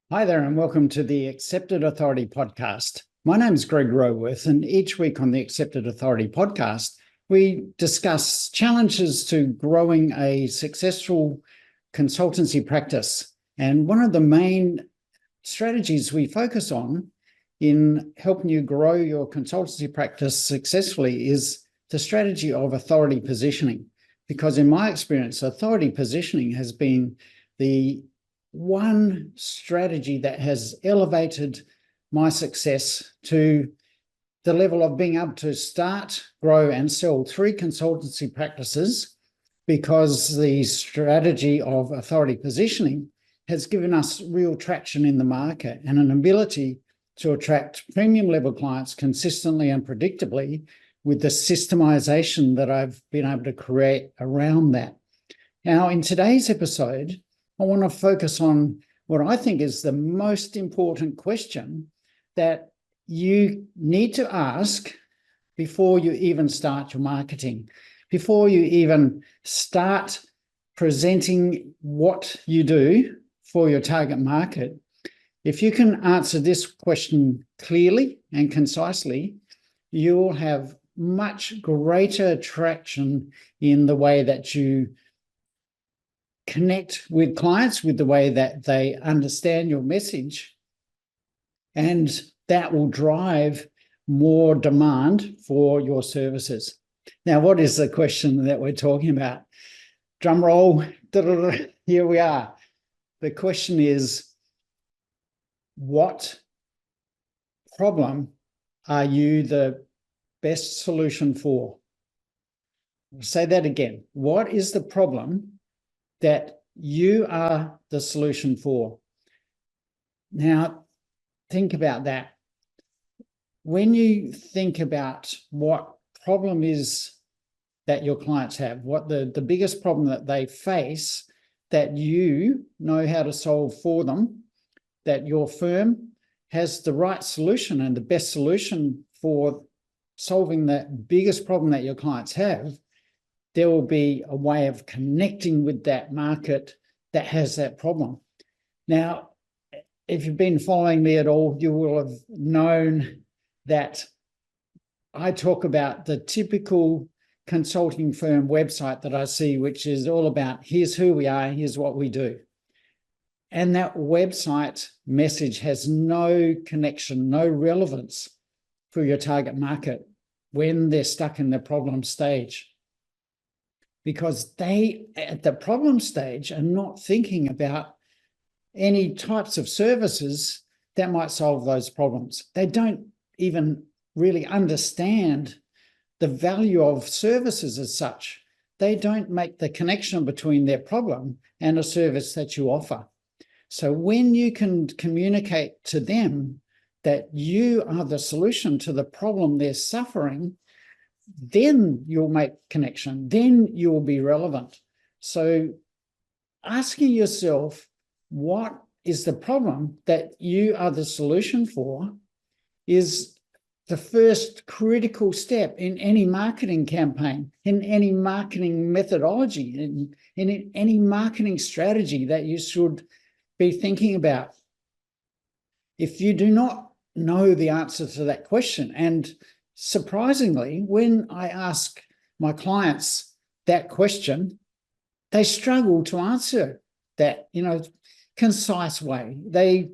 Hi there, and welcome to the Accepted Authority podcast. My name is Greg Roworth, and each week on the Accepted Authority podcast, we discuss challenges to growing a successful consultancy practice. And one of the main strategies we focus on in helping you grow your consultancy practice successfully is the strategy of authority positioning. Because in my experience, authority positioning has been the one strategy that has elevated my success to the level of being able to start, grow, and sell 3 consultancy practices, because the strategy of authority positioning has given us real traction in the market and an ability to attract premium level clients consistently and predictably with the systemization that I've been able to create around that. Now, in today's episode, I want to focus on what I think is the most important question that you need to ask before you even start your marketing, before you even start presenting what you do for your target market. If you can answer this question clearly and concisely, you'll have much greater traction in the way that you connect with clients, with the way that they understand your message, and that will drive more demand for your services. Now, what is the question that we're talking about? Drum roll, here we are. The question is, what problem are you the best solution for? I'll say that again. What is the problem that you are the solution for? Now, think about that. When you think about what problem is that your clients have, what the biggest problem that they face that you know how to solve for them, that your firm has the right solution and the best solution for solving the biggest problem that your clients have, there will be a way of connecting with that market that has that problem. Now, if you've been following me at all, you will have known that I talk about the typical consulting firm website that I see, which is all about, here's who we are, here's what we do. And that website message has no connection, no relevance for your target market when they're stuck in the problem stage. Because they, at the problem stage, are not thinking about any types of services that might solve those problems. They don't even really understand the value of services as such. They don't make the connection between their problem and a service that you offer. So when you can communicate to them that you are the solution to the problem they're suffering, then you'll make connection, then you'll be relevant. So asking yourself, what is the problem that you are the solution for, is the first critical step in any marketing campaign, in any marketing methodology, in any marketing strategy that you should be thinking about. If you do not know the answer to that question, and surprisingly, when I ask my clients that question, they struggle to answer that, concise way. They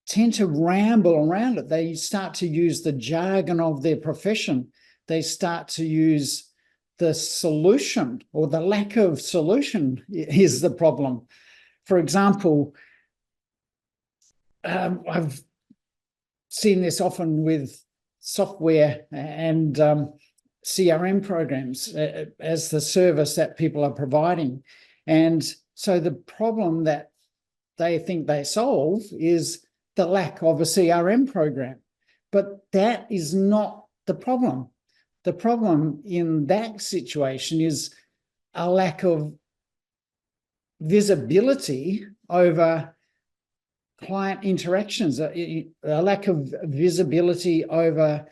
tend to ramble around it. They start to use the jargon of their profession. They start to use the solution, or the lack of solution is the problem. For example, I've seen this often with software and CRM programs as the service that people are providing. And so the problem that they think they solve is the lack of a CRM program. But that is not the problem. The problem in that situation is a lack of visibility over client interactions, a lack of visibility over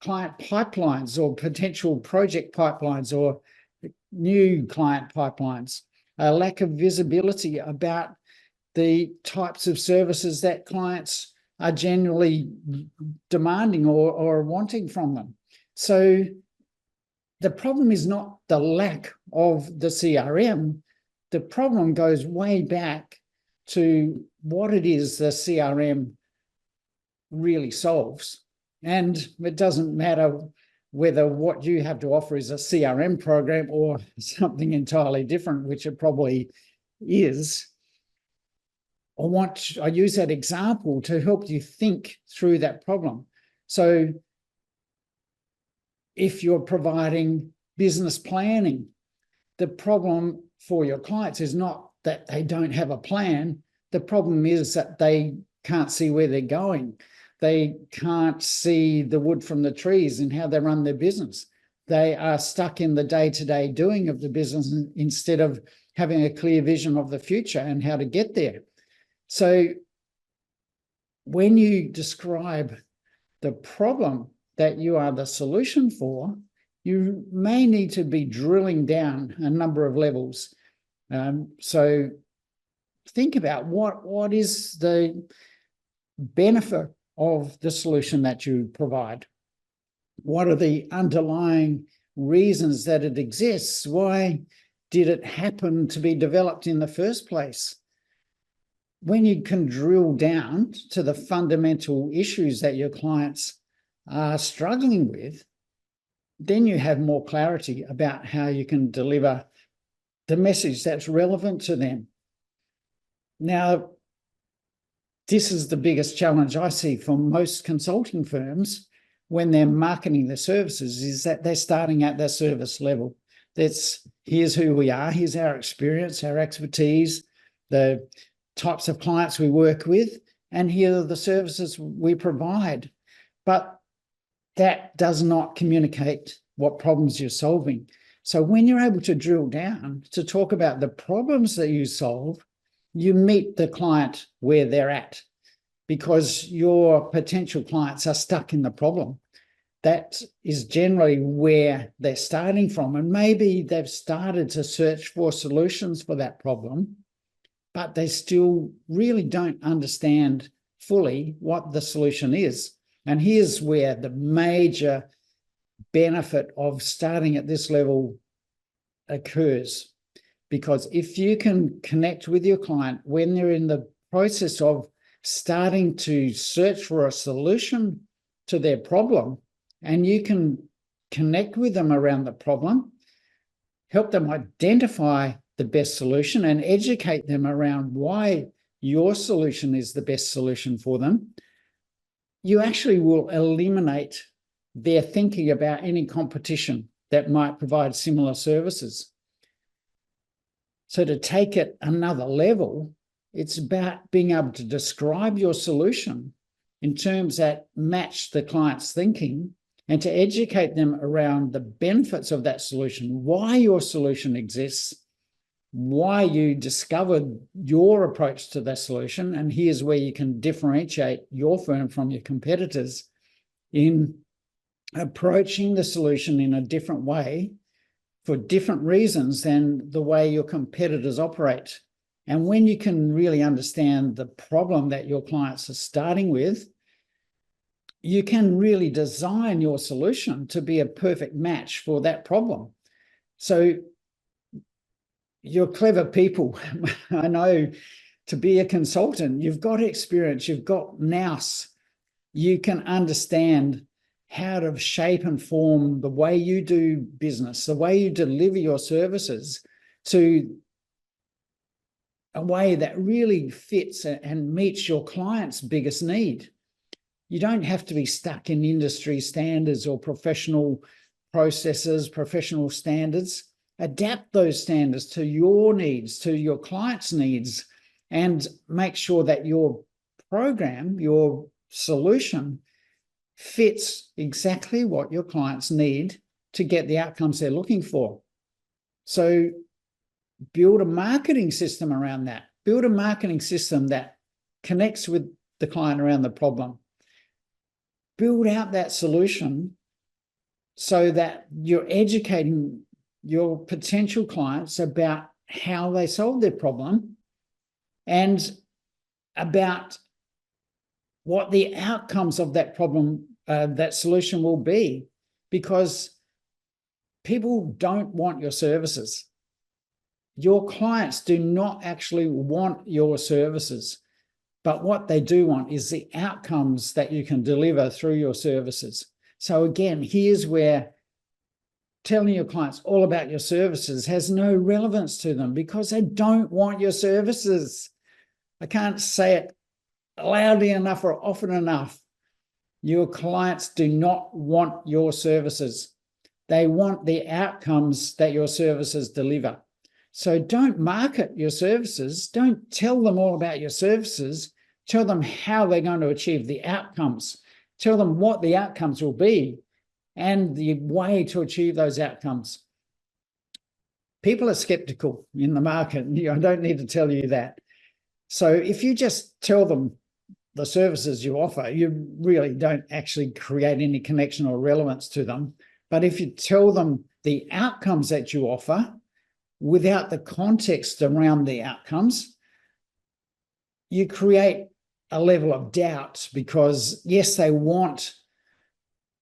client pipelines or potential project pipelines or new client pipelines, a lack of visibility about the types of services that clients are generally demanding or wanting from them. So the problem is not the lack of the CRM. The problem goes way back to what it is the CRM really solves. And it doesn't matter whether what you have to offer is a CRM program or something entirely different, which it probably is. I use that example to help you think through that problem. So if you're providing business planning, the problem for your clients is not that they don't have a plan. The problem is that they can't see where they're going. They can't see the wood from the trees and how they run their business. They are stuck in the day-to-day doing of the business instead of having a clear vision of the future and how to get there. So when you describe the problem that you are the solution for, you may need to be drilling down a number of levels. So think about what is the benefit of the solution that you provide? What are the underlying reasons that it exists? Why did it happen to be developed in the first place? When you can drill down to the fundamental issues that your clients are struggling with, then you have more clarity about how you can deliver the message that's relevant to them. Now, this is the biggest challenge I see for most consulting firms when they're marketing their services, is that they're starting at their service level. Here's who we are, here's our experience, our expertise, the types of clients we work with, and here are the services we provide. But that does not communicate what problems you're solving. So when you're able to drill down to talk about the problems that you solve, you meet the client where they're at, because your potential clients are stuck in the problem. That is generally where they're starting from. And maybe they've started to search for solutions for that problem, but they still really don't understand fully what the solution is. And here's where the major benefit of starting at this level occurs. Because if you can connect with your client when they're in the process of starting to search for a solution to their problem, and you can connect with them around the problem, help them identify the best solution and educate them around why your solution is the best solution for them, you actually will eliminate their thinking about any competition that might provide similar services. So to take it another level, it's about being able to describe your solution in terms that match the client's thinking and to educate them around the benefits of that solution, why your solution exists, why you discovered your approach to that solution, and here's where you can differentiate your firm from your competitors in approaching the solution in a different way for different reasons than the way your competitors operate. And when you can really understand the problem that your clients are starting with, you can really design your solution to be a perfect match for that problem. So you're clever people. I know, to be a consultant, you've got experience, you've got nous. You can understand how to shape and form the way you do business, the way you deliver your services to a way that really fits and meets your client's biggest need. You don't have to be stuck in industry standards or professional processes, professional standards. Adapt those standards to your needs, to your client's needs, and make sure that your program, your solution, fits exactly what your clients need to get the outcomes they're looking for. So build a marketing system around that. Build a marketing system that connects with the client around the problem. Build out that solution so that you're educating your potential clients about how they solve their problem, and about what the outcomes of that problem, that solution will be, because people don't want your services. Your clients do not actually want your services, but what they do want is the outcomes that you can deliver through your services. So again, here's where telling your clients all about your services has no relevance to them, because they don't want your services. I can't say it loudly enough or often enough. Your clients do not want your services. They want the outcomes that your services deliver. So don't market your services. Don't tell them all about your services. Tell them how they're going to achieve the outcomes. Tell them what the outcomes will be and the way to achieve those outcomes. People are skeptical in the market. I don't need to tell you that. So if you just tell them the services you offer, you really don't actually create any connection or relevance to them. But if you tell them the outcomes that you offer without the context around the outcomes, you create a level of doubt, because yes, they want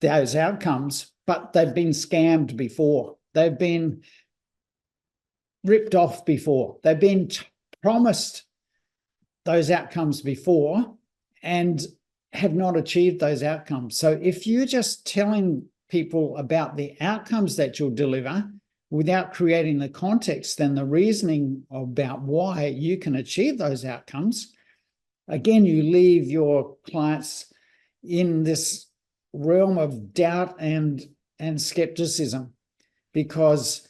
those outcomes, but they've been scammed before. They've been ripped off before. They've been promised those outcomes before and have not achieved those outcomes. So if you're just telling people about the outcomes that you'll deliver without creating the context and the reasoning about why you can achieve those outcomes, again, you leave your clients in this realm of doubt and skepticism, because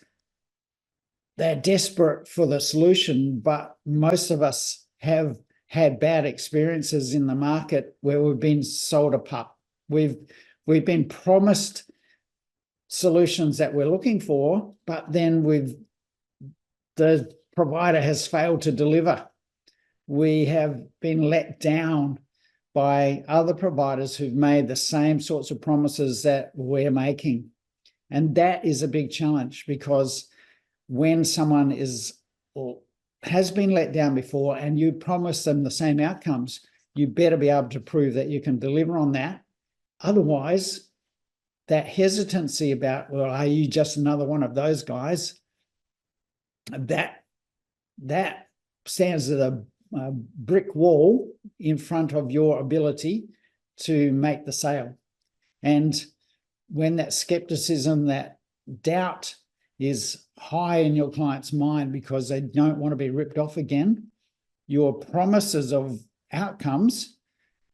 they're desperate for the solution. But most of us have had bad experiences in the market where we've been sold a pup. We've been promised solutions that we're looking for, but then the provider has failed to deliver. We have been let down by other providers who've made the same sorts of promises that we're making. And that is a big challenge, because when someone has been let down before and you promise them the same outcomes, you better be able to prove that you can deliver on that. Otherwise, that hesitancy about, well, are you just another one of those guys? That stands at a brick wall in front of your ability to make the sale. And when that skepticism, that doubt is high in your client's mind because they don't want to be ripped off again, your promises of outcomes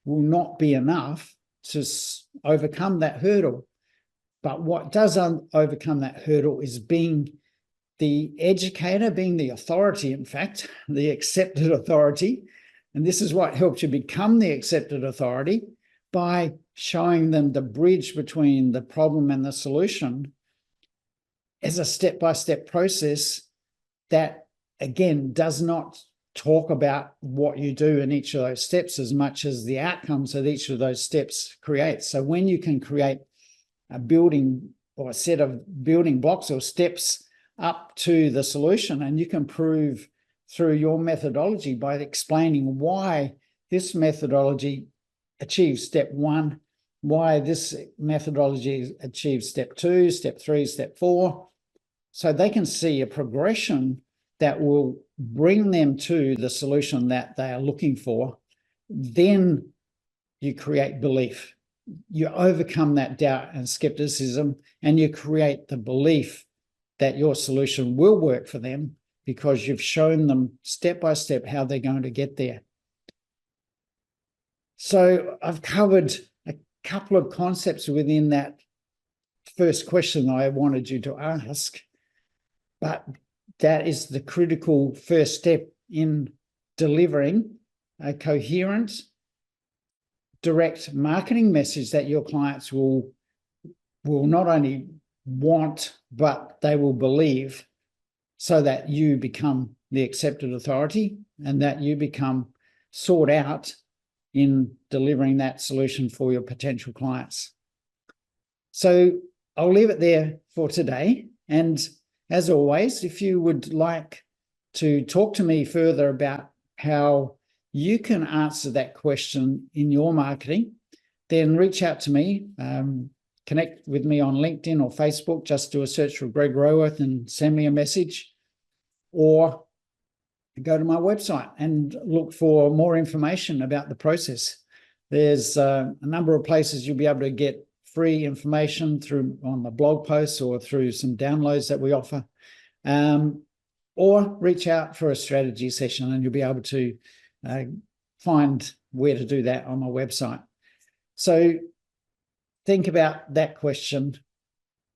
will not be enough to overcome that hurdle. But what does overcome that hurdle is being the educator, being the authority, in fact, the accepted authority. And this is what helps you become the accepted authority, by showing them the bridge between the problem and the solution as a step-by-step process that, again, does not talk about what you do in each of those steps as much as the outcomes that each of those steps creates. So when you can create a building or a set of building blocks or steps up to the solution, and you can prove through your methodology by explaining why this methodology achieves step one, why this methodology achieves step two, step three, step four, so they can see a progression that will bring them to the solution that they are looking for. Then you create belief. You overcome that doubt and skepticism, and you create the belief that your solution will work for them, because you've shown them step by step how they're going to get there. So I've covered a couple of concepts within that first question I wanted you to ask, but that is the critical first step in delivering a coherent, direct marketing message that your clients will not only want, but they will believe, so that you become the accepted authority and that you become sought out in delivering that solution for your potential clients. So I'll leave it there for today. And as always, if you would like to talk to me further about how you can answer that question in your marketing, then reach out to me. Connect with me on LinkedIn or Facebook. Just do a search for Greg Roworth and send me a message, or go to my website and look for more information about the process. There's a number of places you'll be able to get free information through on the blog posts or through some downloads that we offer, or reach out for a strategy session and you'll be able to find where to do that on my website. So think about that question.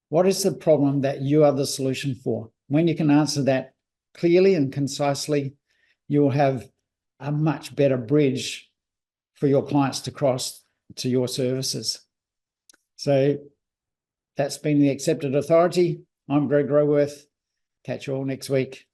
What is the problem that you are the solution for? When you can answer that clearly and concisely, you'll have a much better bridge for your clients to cross to your services. So that's been the Accepted Authority. I'm Greg Roworth. Catch you all next week.